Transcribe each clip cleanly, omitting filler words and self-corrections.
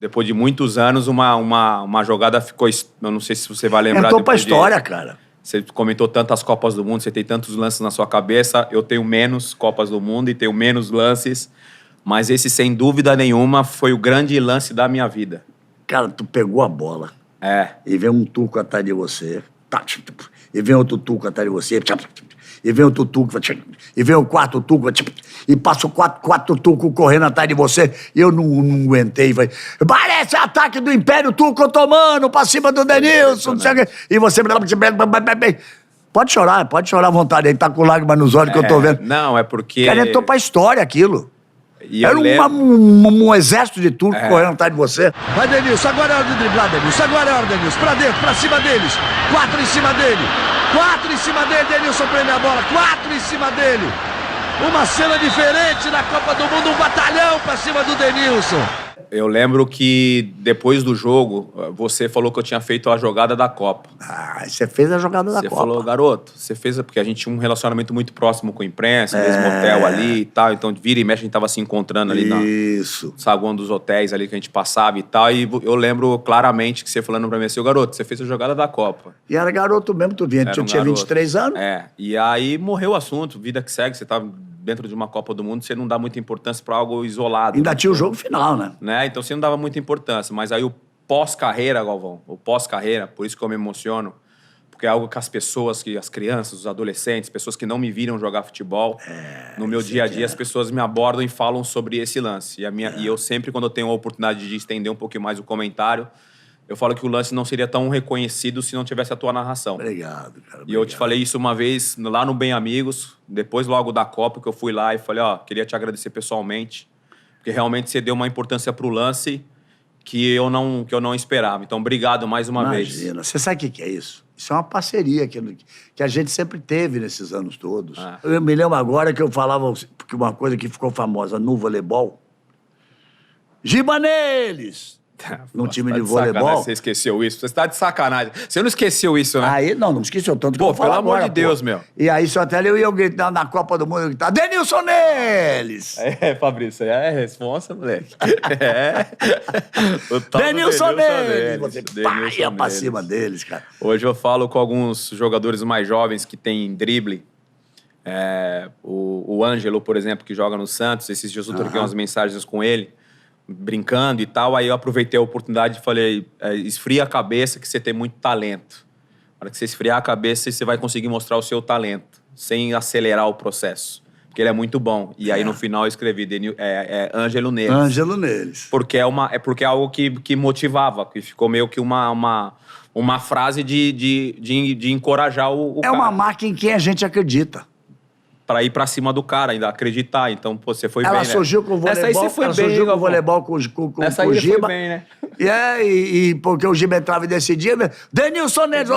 Depois de muitos anos, uma jogada ficou... Eu não sei se você vai lembrar. Entrou pra história, cara. Você comentou tantas Copas do Mundo, você tem tantos lances na sua cabeça. Eu tenho menos Copas do Mundo e tenho menos lances. Mas esse, sem dúvida nenhuma, foi o grande lance da minha vida. Cara, tu pegou a bola. E vem um turco atrás de você. E vem outro turco atrás de você. E vem outro turco. E vem o quarto turco. E passa o quatro turcos correndo atrás de você. E eu não aguentei. Parece ataque do Império Turco Otomano pra cima do Denilson. Não sei o quê. E você... Pode chorar à vontade. Aí tá com lágrimas nos olhos que eu tô vendo. Não, é porque... Cara, entrou pra história aquilo. E era um exército de turcos correndo atrás de você. Vai, Denilson, agora é hora de driblar, Denilson. Agora é hora, Denilson. Pra dentro, pra cima deles. 4 em cima dele. 4 em cima dele, Denilson prende a bola. 4 em cima dele. Uma cena diferente na Copa do Mundo. Um batalhão pra cima do Denilson. Eu lembro que depois do jogo, você falou que eu tinha feito a jogada da Copa. Você fez a jogada da Copa. Você falou, garoto, você fez... Porque a gente tinha um relacionamento muito próximo com a imprensa, mesmo hotel ali e tal. Então, vira e mexe, a gente tava se encontrando ali no saguão dos hotéis ali que a gente passava e tal. E eu lembro claramente que você falando pra mim assim, garoto, você fez a jogada da Copa. E era garoto mesmo, tu vinha, tu tinha 23 anos. E aí morreu o assunto, vida que segue, você tava... dentro de uma Copa do Mundo, você não dá muita importância para algo isolado. Ainda tinha o jogo final, né? Então você não dava muita importância. Mas aí o pós-carreira, Galvão, o pós-carreira, por isso que eu me emociono, porque é algo que as pessoas, que as crianças, os adolescentes, pessoas que não me viram jogar futebol, no meu dia a dia, as pessoas me abordam e falam sobre esse lance. E eu sempre, quando eu tenho a oportunidade de estender um pouquinho mais o comentário, eu falo que o lance não seria tão reconhecido se não tivesse a tua narração. Obrigado, cara. E eu te falei isso uma vez lá no Bem Amigos, depois logo da Copa, que eu fui lá e falei, queria te agradecer pessoalmente, porque realmente você deu uma importância pro lance que eu não esperava. Então, obrigado mais uma vez. Imagina. Você sabe o que é isso? Isso é uma parceria que a gente sempre teve nesses anos todos. Eu me lembro agora que eu falava porque uma coisa que ficou famosa no voleibol. Giba neles! Num time de voleibol. Você esqueceu isso? Você está de sacanagem. Você não esqueceu isso, né? Aí, não esqueceu tanto que eu vou pelo falar amor agora, de Deus, meu. E aí, só até eu ia gritar na Copa do Mundo, eu gritar, Denilson neles! Fabrício, é responsa, moleque. Denilson neles! Você ia pra cima deles, cara. Hoje eu falo com alguns jogadores mais jovens que têm drible. O Ângelo, por exemplo, que joga no Santos. Esses dias eu troquei umas mensagens com ele, brincando e tal, aí eu aproveitei a oportunidade e falei, esfria a cabeça que você tem muito talento. Na hora que você esfriar a cabeça, você vai conseguir mostrar o seu talento, sem acelerar o processo. Porque ele é muito bom. E aí, no final, eu escrevi Ângelo neles. Ângelo neles. Porque é algo que motivava, que ficou meio que uma frase de encorajar o cara. É uma marca em quem a gente acredita. Pra ir pra cima do cara, ainda acreditar. Então, pô, você foi bem, né? Ela surgiu com o voleibol. Essa aí você foi bem, com o voleibol com o Giba. Essa aí foi bem, né? E porque o Giba entrava e decidia, Denilson neles,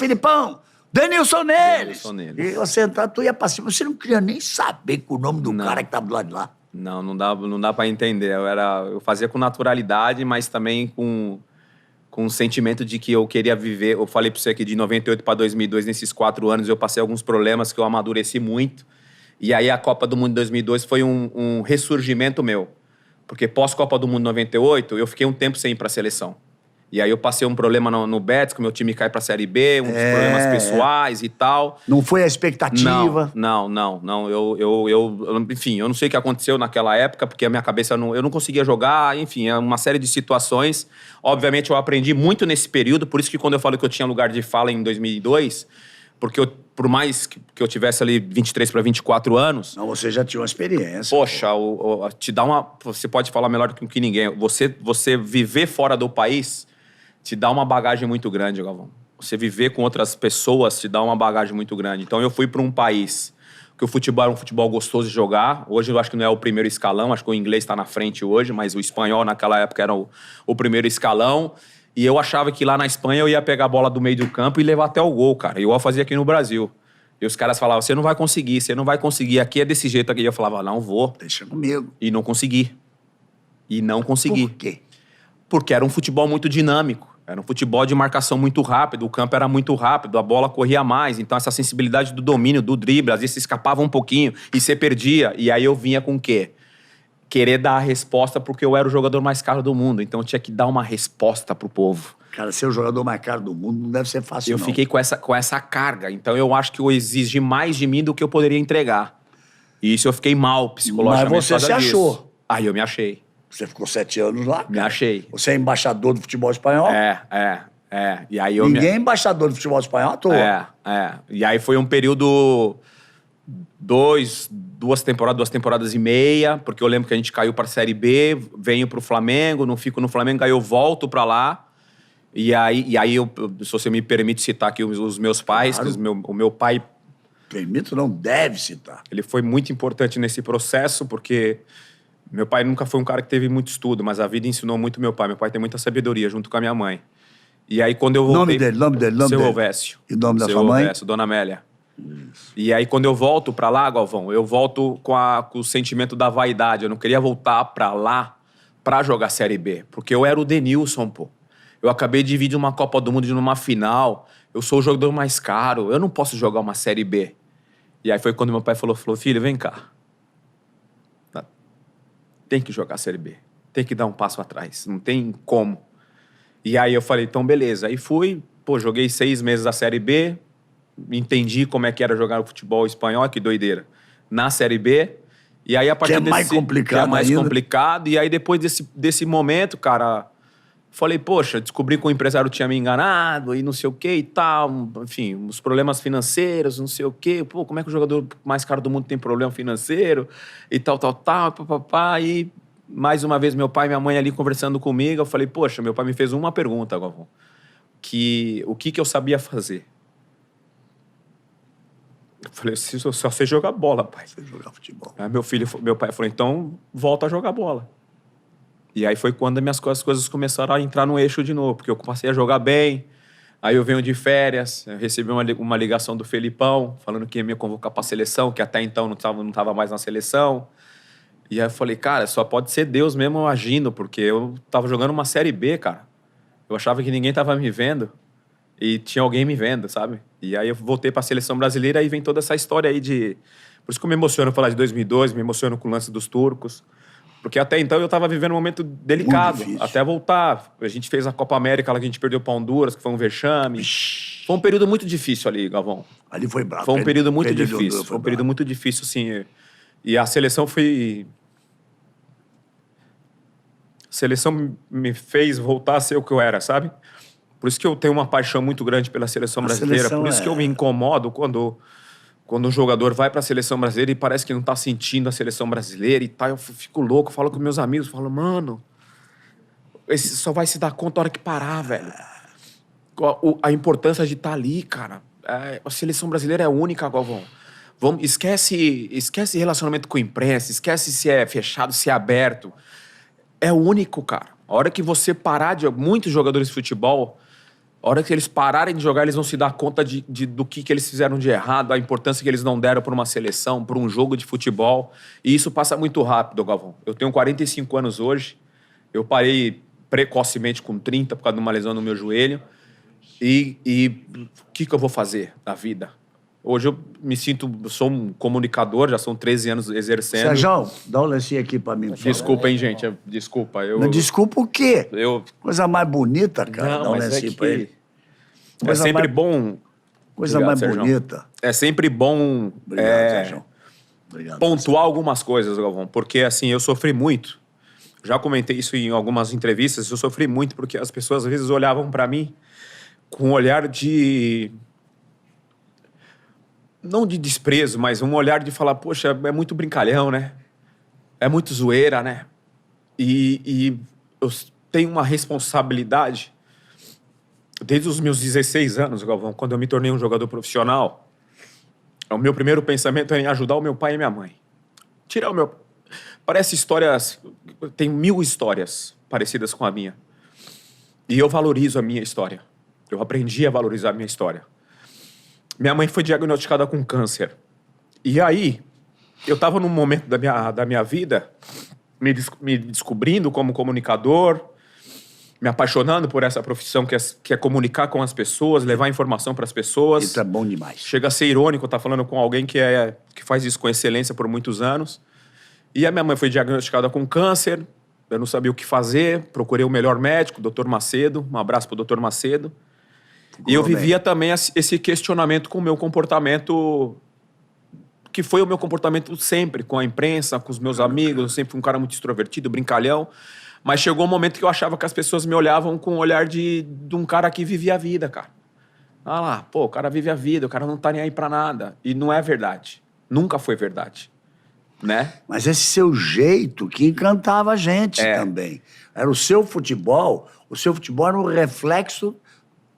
Filipão, Denilson neles. E você entrava, tu ia pra cima, você não queria nem saber com o nome do cara que tava do lado de lá. Não dá pra entender. Eu fazia com naturalidade, mas também com um sentimento de que eu queria viver. Eu falei pra você que de 98 para 2002, nesses 4 anos, eu passei alguns problemas que eu amadureci muito. E aí a Copa do Mundo de 2002 foi um ressurgimento meu. Porque pós-Copa do Mundo 98, eu fiquei um tempo sem ir pra seleção. E aí eu passei um problema no Betis, que o meu time cai pra Série B, uns problemas pessoais e tal. Não foi a expectativa? Não. Enfim, eu não sei o que aconteceu naquela época, porque a minha cabeça, eu não conseguia jogar, enfim, é uma série de situações. Obviamente eu aprendi muito nesse período, por isso que quando eu falo que eu tinha lugar de fala em 2002, porque por mais que eu tivesse ali 23 para 24 anos... Não, você já tinha uma experiência. Poxa, te dá uma... Você pode falar melhor do que ninguém. Você viver fora do país te dá uma bagagem muito grande, Galvão. Você viver com outras pessoas te dá uma bagagem muito grande. Então eu fui para um país que o futebol era um futebol gostoso de jogar. Hoje eu acho que não é o primeiro escalão, acho que o inglês está na frente hoje, mas o espanhol naquela época era o primeiro escalão. E eu achava que lá na Espanha eu ia pegar a bola do meio do campo e levar até o gol, cara. Igual eu fazia aqui no Brasil. E os caras falavam, você não vai conseguir, aqui é desse jeito aqui. E eu falava, não vou. Deixa comigo. E não consegui. Por quê? Porque era um futebol muito dinâmico. Era um futebol de marcação muito rápido, o campo era muito rápido, a bola corria mais. Então essa sensibilidade do domínio, do drible, às vezes você escapava um pouquinho e você perdia. E aí eu vinha com o quê? querer dar a resposta porque eu era o jogador mais caro do mundo. Então eu tinha que dar uma resposta pro povo. Cara, ser o jogador mais caro do mundo não deve ser fácil, Eu fiquei com essa carga. Então eu acho que eu exigi mais de mim do que eu poderia entregar. E isso eu fiquei mal psicologicamente. Mas você se achou. Aí eu me achei. Você ficou 7 anos lá, cara. Me achei. Você é embaixador do futebol espanhol? E aí eu Ninguém é embaixador do futebol espanhol à toa. E aí foi um período... duas temporadas e meia, porque eu lembro que a gente caiu para a Série B, venho para o Flamengo, não fico no Flamengo, aí eu volto para lá. E aí eu, se você me permite citar aqui os meus pais, Claro. que o meu pai... Permito, não deve citar. Ele foi muito importante nesse processo, porque meu pai nunca foi um cara que teve muito estudo, mas a vida ensinou muito meu pai. Meu pai tem muita sabedoria, junto com a minha mãe. E aí, quando eu voltei... Nome dele. Seu Elvésio. E o nome da Seu sua mãe? Elvésio, Dona Amélia. Isso. E aí, quando eu volto pra lá, Galvão, eu volto com o sentimento da vaidade. Eu não queria voltar pra lá pra jogar Série B, porque eu era o Denilson, pô. Eu acabei de vir de uma Copa do Mundo, de uma final. Eu sou o jogador mais caro. Eu não posso jogar uma Série B. E aí foi quando meu pai falou, filho, vem cá. Tem que jogar Série B. Tem que dar um passo atrás. Não tem como. E aí eu falei, então beleza. Aí fui, joguei 6 meses a Série B. Entendi como é que era jogar o futebol espanhol, que doideira. Na Série B. E aí a partir que é mais complicado. Que é mais ainda. complicado. E aí depois desse momento, cara... Falei, poxa, descobri que o empresário tinha me enganado e não sei o que e tal. Enfim, os problemas financeiros, não sei o que. Pô, como é que o jogador mais caro do mundo tem problema financeiro? E tal. E mais uma vez meu pai e minha mãe ali conversando comigo. Eu falei, poxa, meu pai me fez uma pergunta, Galvão. O que eu sabia fazer? Eu falei, só sei jogar bola, pai. Sei jogar futebol. Aí meu pai falou, então volta a jogar bola. E aí foi quando as coisas começaram a entrar no eixo de novo, porque eu passei a jogar bem. Aí eu venho de férias, eu recebi uma ligação do Felipão, falando que ia me convocar para a seleção, que até então não tava mais na seleção. E aí eu falei, cara, só pode ser Deus mesmo agindo, porque eu tava jogando uma Série B, cara. Eu achava que ninguém tava me vendo e tinha alguém me vendo, sabe? E aí eu voltei para a seleção brasileira e vem toda essa história aí de... Por isso que eu me emociono falar de 2002, me emociono com o lance dos turcos. Porque até então eu estava vivendo um momento delicado. Até voltar. A gente fez a Copa América lá que a gente perdeu para Honduras, que foi um vexame. Foi um período muito difícil ali, Galvão. Ali foi bravo. Foi um período muito difícil. Foi um período muito difícil, assim. E a seleção foi... A seleção me fez voltar a ser o que eu era, sabe? Por isso que eu tenho uma paixão muito grande pela seleção brasileira. Por isso que eu me incomodo quando um jogador vai para a seleção brasileira e parece que não tá sentindo a seleção brasileira e tal, eu fico louco, falo com meus amigos, falo, mano, esse só vai se dar conta a hora que parar, velho. A importância de estar ali, cara. A seleção brasileira é única, Galvão. Esquece relacionamento com a imprensa, esquece se é fechado, se é aberto. É único, cara. A hora que você parar muitos jogadores de futebol... A hora que eles pararem de jogar, eles vão se dar conta do que eles fizeram de errado, a importância que eles não deram para uma seleção, para um jogo de futebol. E isso passa muito rápido, Galvão. Eu tenho 45 anos hoje. Eu parei precocemente com 30 por causa de uma lesão no meu joelho. E o que eu vou fazer na vida? Hoje eu sou um comunicador, já são 13 anos exercendo. Sérgio, dá um lancinho aqui pra mim. Desculpa, hein, gente. Desculpa. Não, desculpa o quê? Coisa mais bonita, cara. Não, dá um mas lancinho pra ele. É sempre bom... Coisa Obrigado, mais Sérgio. bonita. É sempre bom Obrigado, Sérgio. Obrigado, pontuar algumas coisas, Galvão. Porque, assim, eu sofri muito. Já comentei isso em algumas entrevistas. Eu sofri muito porque as pessoas, às vezes, olhavam pra mim com um olhar de... Não de desprezo, mas um olhar de falar, poxa, é muito brincalhão, né? É muito zoeira, né? E eu tenho uma responsabilidade desde os meus 16 anos, Galvão, quando eu me tornei um jogador profissional. O meu primeiro pensamento era em ajudar o meu pai e minha mãe. Tirar o meu... Parece histórias... Tem 1000 histórias parecidas com a minha. E eu valorizo a minha história. Eu aprendi a valorizar a minha história. Minha mãe foi diagnosticada com câncer. E aí, eu estava num momento da minha vida, me descobrindo como comunicador, me apaixonando por essa profissão que é comunicar com as pessoas, levar informação para as pessoas. Isso é bom demais. Chega a ser irônico estar falando com alguém que faz isso com excelência por muitos anos. E a minha mãe foi diagnosticada com câncer, eu não sabia o que fazer, procurei o melhor médico, o Dr. Macedo, um abraço pro Dr. Macedo. E eu vivia também esse questionamento com o meu comportamento, que foi o meu comportamento sempre, com a imprensa, com os meus amigos. Eu sempre fui um cara muito extrovertido, brincalhão. Mas chegou um momento que eu achava que as pessoas me olhavam com o olhar de um cara que vivia a vida, cara. Ah lá, pô, o cara vive a vida, o cara não tá nem aí pra nada. E não é verdade. Nunca foi verdade. Né? Mas esse seu jeito que encantava a gente também. Era o seu futebol era um reflexo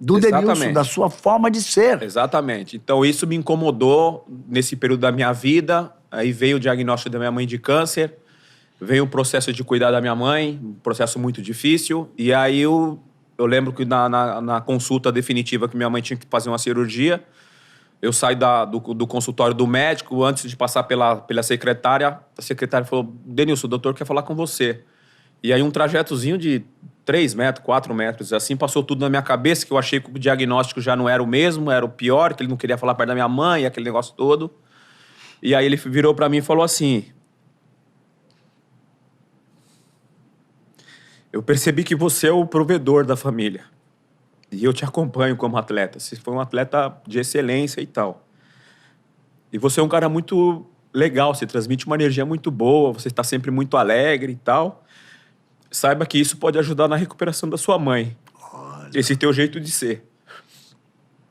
do Denilson, da sua forma de ser. Exatamente. Então isso me incomodou nesse período da minha vida. Aí veio o diagnóstico da minha mãe de câncer, veio o processo de cuidar da minha mãe, um processo muito difícil. E aí eu lembro que na consulta definitiva que minha mãe tinha que fazer uma cirurgia, eu saí do consultório do médico, antes de passar pela secretária, a secretária falou: Denilson, o doutor quer falar com você. E aí um trajetozinho de 3 metros, 4 metros, assim, passou tudo na minha cabeça, que eu achei que o diagnóstico já não era o mesmo, era o pior, que ele não queria falar perto da minha mãe, aquele negócio todo. E aí ele virou pra mim e falou assim: eu percebi que você é o provedor da família. E eu te acompanho como atleta. Você foi um atleta de excelência e tal. E você é um cara muito legal, você transmite uma energia muito boa, você está sempre muito alegre e tal. Saiba que isso pode ajudar na recuperação da sua mãe. Olha. Esse teu jeito de ser.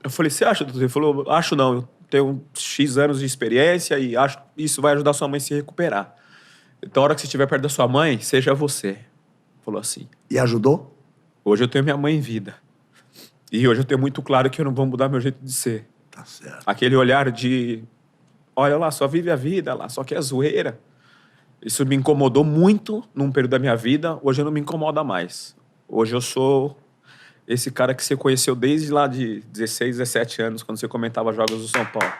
Eu falei: você acha, doutor? Ele falou: acho não, eu tenho X anos de experiência e acho que isso vai ajudar a sua mãe a se recuperar. Então, a hora que você estiver perto da sua mãe, seja você. Falou assim. E ajudou? Hoje eu tenho minha mãe em vida. E hoje eu tenho muito claro que eu não vou mudar meu jeito de ser. Tá certo. Aquele olhar de: olha lá, só vive a vida, lá, só quer zoeira. Isso me incomodou muito num período da minha vida. Hoje não me incomoda mais. Hoje eu sou esse cara que você conheceu desde lá de 16, 17 anos, quando você comentava jogos do São Paulo.